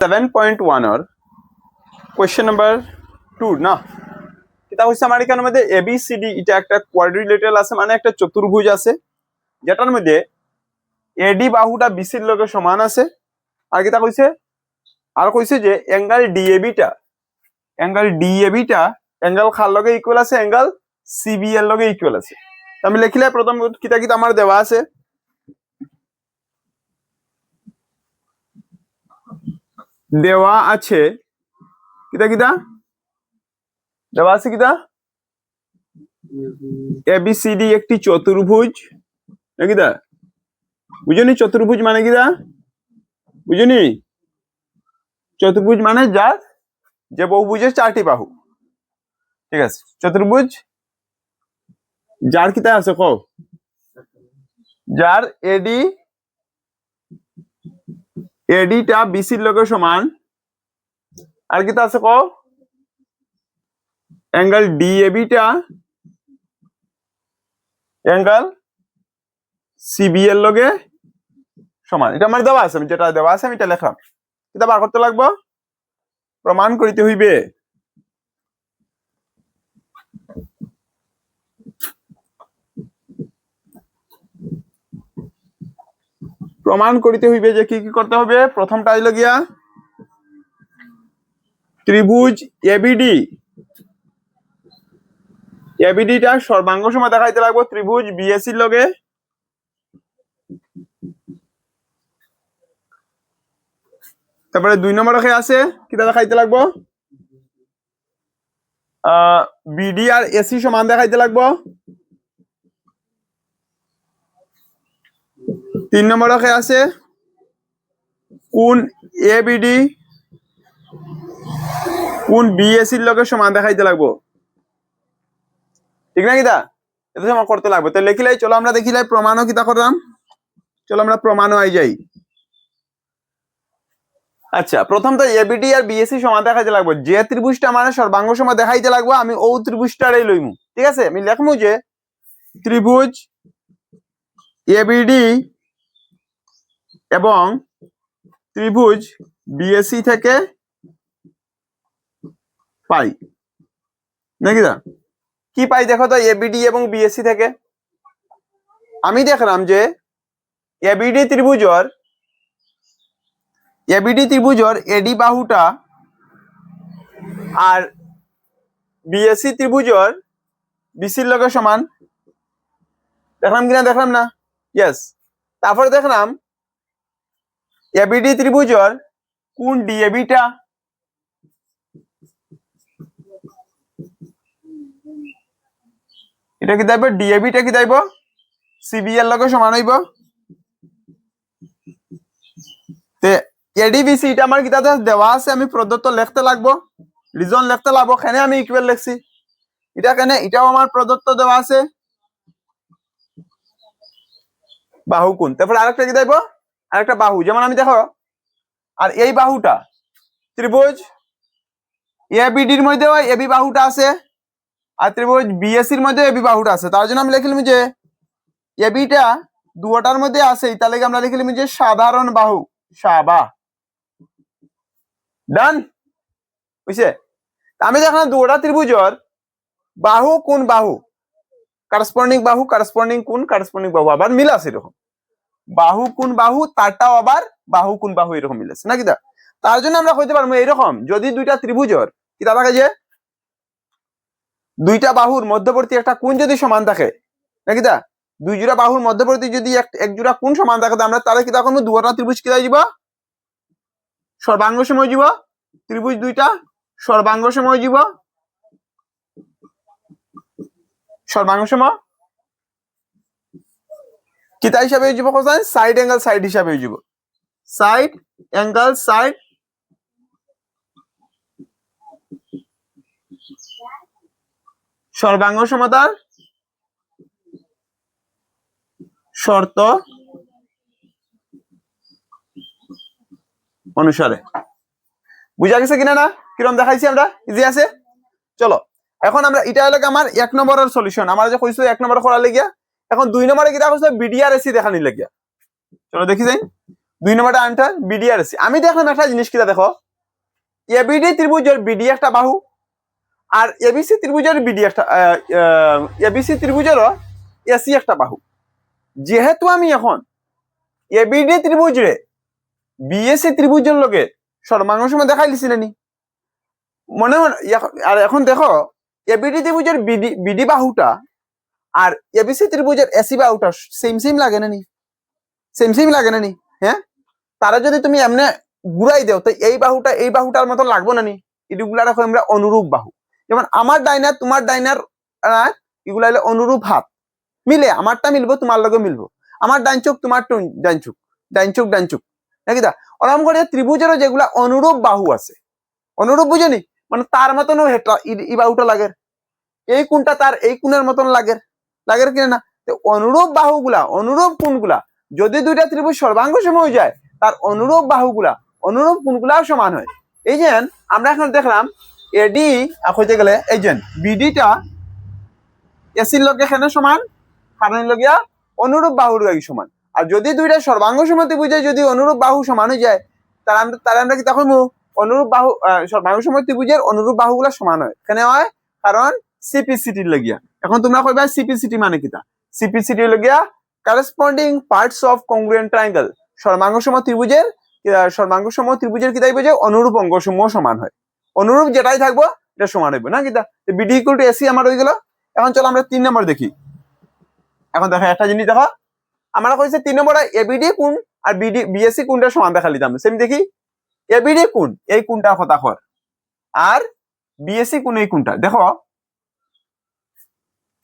7.1 or question number 2 না এটা হচ্ছে আমার এখানের মধ্যে ABCD এটা একটা কোয়াড্রিলেটারাল আছে মানে একটা চতুর্ভুজ আছে যেটার মধ্যে AD বাহুটা BC এর লগে সমান আছে আর কিটা কইছে যে অ্যাঙ্গেল DAB টা অ্যাঙ্গেল খার লগে ইকুয়াল আছে অ্যাঙ্গেল CB এর লগে ইকুয়াল আছে আমি লিখলে প্রথম কিটা আমার দেওয়া আছে কিটা দেওয়া আছে ABCD একটি চতুর্ভুজ নাকিদা বুঝনি চতুর্ভুজ মানে কিদা বুঝনি চতুর্ভুজ মানে যার যে বহুভুজের চারটি বাহু ঠিক আছে চতুর্ভুজ যার কিতা আছে কও যার AD টা BC এর লগে সমান আর কিতা আছে কও অ্যাঙ্গেল DAB টা অ্যাঙ্গেল CB এর লগে সমান এটা আমার দেওয়া আছে আমি যেটা দেওয়া আছে আমি এটা লিখলাম এটা বার করতে লাগবে প্রমাণ করিতে হইবে যে কি কি করতে হবে প্রথমটা হইল গিয়া ত্রিভুজ ABD টা সর্বাঙ্গ সম দেখাইতে লাগবে ত্রিভুজ BAC এর লগে তারপরে 2 নম্বরে আছে কিটা দেখাইতে লাগবে BD আর AC সমান দেখাইতে লাগবে 3 নম্বরে আছে কোণ ABD কোণ BAC এর লগে সমান দেখাইতে লাগবে ঠিক না কিটা এটা সমান করতে লাগবে তো লিখিলাই চলো আমরা দেখিলাই প্রমাণও কিটা করলাম চলো আমরা প্রমাণও আই যাই আচ্ছা প্রথম তো ABD আর BAC সমান দেখাইতে লাগবে যে ত্রিভুজটা মানে সর্বাঙ্গ সম দেখাইতে লাগবে আমি ও ত্রিভুজটারই লইমু ঠিক আছে আমি লিখমু যে ত্রিভুজ ABD এবং ত্রিভুজ BAC থেকে পাই নাকি দা কি পাই দেখো তো ABD এবং BAC থেকে আমি দেখলাম যে ABD ত্রিভুজের AD বাহুটা আর BAC ত্রিভুজের BC এর লগে সমান দেখলাম কিনা দেখলাম না ইয়েস তারপরে দেখলাম ABD ত্রিভুজের কোণ DAB টা এটা কি দাইব DAB টা কি দাইব CB এর লগে সমান হইব তে ADBC এটা আমার কিতাতে দেওয়া আছে আমি প্রদত্ত লিখতে লাগবো রিজন লিখতে লাগবো এখানে আমি ইকুয়াল লিখছি এটা কেন এটাও আমার প্রদত্ত দেওয়া আছে বাহু কোণ তারপর আরেকটা কি দাইব আরেকটা বাহু যেমন আমি দেখো আর এই বাহুটা ত্রিভুজ ABD এর মধ্যে AB বাহুটা আছে আর ত্রিভুজ BAC এর মধ্যে AB বাহুটা আছে তার জন্য আমি লিখলাম যে AB টা দুটার মধ্যে আছে তাহলে আমরা লিখলাম যে সাধারণ বাহু সাবা ডান বুঝছে আমি দেখলাম দুটা ত্রিভুজের বাহু কোণ বাহু করসপন্ডিং বাহু করসপন্ডিং কোণ করসপন্ডিং বাহু আবার মিল আছে এরকম বাহু কোণ বাহু তারটাও আবার বাহু কোণ বাহু এরকম মিল আছে নাকি তার জন্য আমরা কইতে পারবো এরকম যদি দুইটা ত্রিভুজের কি থাকে যে দুইটা বাহুর মধ্যবর্তী একটা কোণ যদি সমান থাকে নাকি দুই জোড়া বাহুর মধ্যবর্তী যদি এক জোড়া কোণ সমান থাকে আমরা তাহলে কি তখন দুটা ত্রিভুজ কি দিব সর্বাঙ্গ সম হইব ত্রিভুজ দুইটা সর্বাঙ্গ সম হইব সর্বাঙ্গ সম কিতা হিসাবে হইব কোসাইন সাইড অ্যাঙ্গেল সাইড হিসাবে হইব সাইড অ্যাঙ্গেল সাইড সর্বাঙ্গ সমতার শর্ত অনুসারে বুঝা গেছে কিনা না কিরকম দেখাইছি আমরা ইজি আছে চলো এখন আমরা এটা হলো আমার 1 নম্বরের সলিউশন আমরা যে কইছো 1 নম্বর করা লাগিয়া এখন 2 নম্বরে কি দেখো BD আর AC দেখানি লাগিয়া চলো দেখি যাই 2 নম্বরটা আনসার বিডি আর এসি। আমি দেখলাম একটা জিনিস কিটা দেখো, এবিডি ত্রিভুজের বিডি একটা বাহু, আর এবিসি ত্রিভুজের বিডি একটা এবিসি ত্রিভুজেরও এসি একটা বাহু। যেহেতু আমি এখন এবিডি ত্রিভুজ রে বিএসি ত্রিভুজের লগে সর্বাঙ্গ সম দেখাই দিছিলে নি মনে মনে, আর এখন দেখো এবিডি ত্রিভুজের বিডি বাহুটা আর এবিসি ত্রিভুজের এসি বাহুটা সেম সেম লাগে না নি? সেম সেম লাগে না নি? হ্যাঁ, তারা যদি তুমি এমনি ঘুরাই দেও তো এই বাহুটা এই বাহুটার মতন লাগবো না নি? এগুলা রাখো আমরা অনুরূপ বাহু। যেমন আমার ডাইনার তোমার ডাইনার এগুলা হলো অনুরূপ হাত, মিলে আমারটা মিলবো তোমার লগে মিলবো, আমার ডাইন চোখ তোমার ডাইন চোখ, ডাইন চোখ ডাইন চোখ, নাকি দা ওরকম করে ত্রিভুজেরও যেগুলা অনুরূপ বাহু আছে, অনুরূপ বুঝেনি মানে তার মতন এই বাহুটা লাগে, এই কোণটা তার এই কোণের মতন লাগে, লাগে কিনা না? অনুরূপ বাহুগুলা অনুরূপ কোণগুলা যদি দুইটা ত্রিভুজ সর্বাঙ্গ সম হয়ে যায় তার অনুরূপ বাহুগুলা অনুরূপ কোণগুলাও সমান হয়। এই যে আমরা এখন দেখলাম এডি হইতে গেলে এই যে বিডিটা এসির লগে এখানে সমান, কারণ লগিয়া অনুরূপ বাহুর লাগি সমান। আর যদি দুইটা সর্বাঙ্গ সম ত্রিভুজে যদি অনুরূপ বাহু সমান হয়ে যায় তাহলে আমরা কি তখন অনুরূপ বাহু সর্বাঙ্গ সম ত্রিভুজের অনুরূপ বাহুগুলা সমান হয়, এখানে হয় কারণ সিপিসিটির লগিয়া। এখন তোমরা কইবা সিপিসিটি মানে কিটা? সিপিসিটি লগিয়া কারেসপন্ডিং পার্টস অফ কংগ্রুয়েন্ট ট্রায়াঙ্গেল, সর্বাঙ্গ সম ত্রিভুজের কিতা হইবে যে অনুরূপ অঙ্গসমূহ সমান হয়, অনুরূপ যেটাই থাকবো এটা সমান হইবে না কিতা? বিডি ইকুয়াল টু এসি আমার হয়ে গেল। এখন চলো আমরা 3 নম্বর দেখি। এখন দেখো একটা জিনিস দেখো, আমরা কইছে 3 নম্বরে এবিডি কোণ আর বিএসি কোণটা সমান দেখা লিতাম, সেম দেখি এবিডি কোণ এই কোণটা কথা কর আর বিএসি কোণ এই কোণটা দেখো,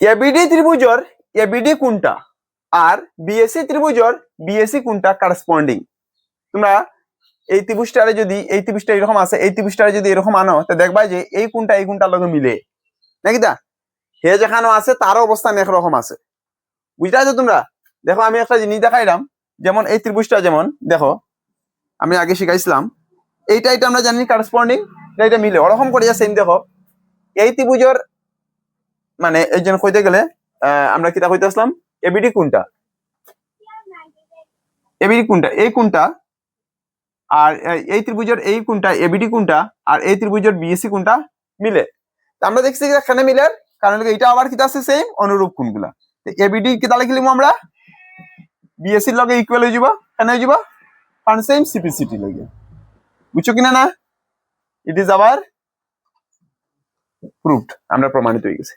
এবিডি ত্রিভুজের এবিডি কোণটা আর বিএসি ত্রিভুজের বিএসি কোণটা কারেসপন্ডিং। তোমরা এই ত্রিভুজটারে যদি এই ত্রিভুজটা এরকম আছে এই ত্রিভুজটারে যদি এরকম আনো তো দেখবা যে এই কোণটার লগে মিলে নাকি দা, হে যেখানে আছে তার অবস্থান একরকম আছে, বুঝতে পারছো তোমরা? দেখো আমি একটা জিনিস দেখাইলাম, যেমন এই ত্রিভুজটা যেমন দেখো আমি আগে শিখাইছিলাম এইটা এটা আমরা জানি কারেসপন্ডিং, এটা মিলে ওরকম করিয়া সেম দেখো এই ত্রিভুজের মানে এই জন্য কইতে গেলে আমরা কিতা কইতে আসলাম এবিডি কোণটা, এবিডি কোণটা এই কোণটা আর এই ত্রিভুজের এই কোণটা এবিডি কোণটা আর এই ত্রিভুজের বিএসি কোণটা মিলে। আমরা দেখছি এখানে মিলে কারণ এটা আবার কিতা আছে সেম অনুরূপ কোণগুলা। এবিডি কিতা লিখলিম আমরা বিএসি লগে ইকুয়াল হয়ে যাব, কেন হয়ে যাব? কারণ সেম সিপিসিটি লগে, বুঝছো কিনা না? ইট ইজ আওয়ার প্রুভড, আমরা প্রমাণিত হয়ে গেছে।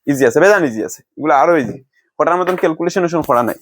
ইজি আছে, বেজান ইজি আছে, এগুলো আরো ইজি, কটার মতন ক্যালকুলেশন করা নাই।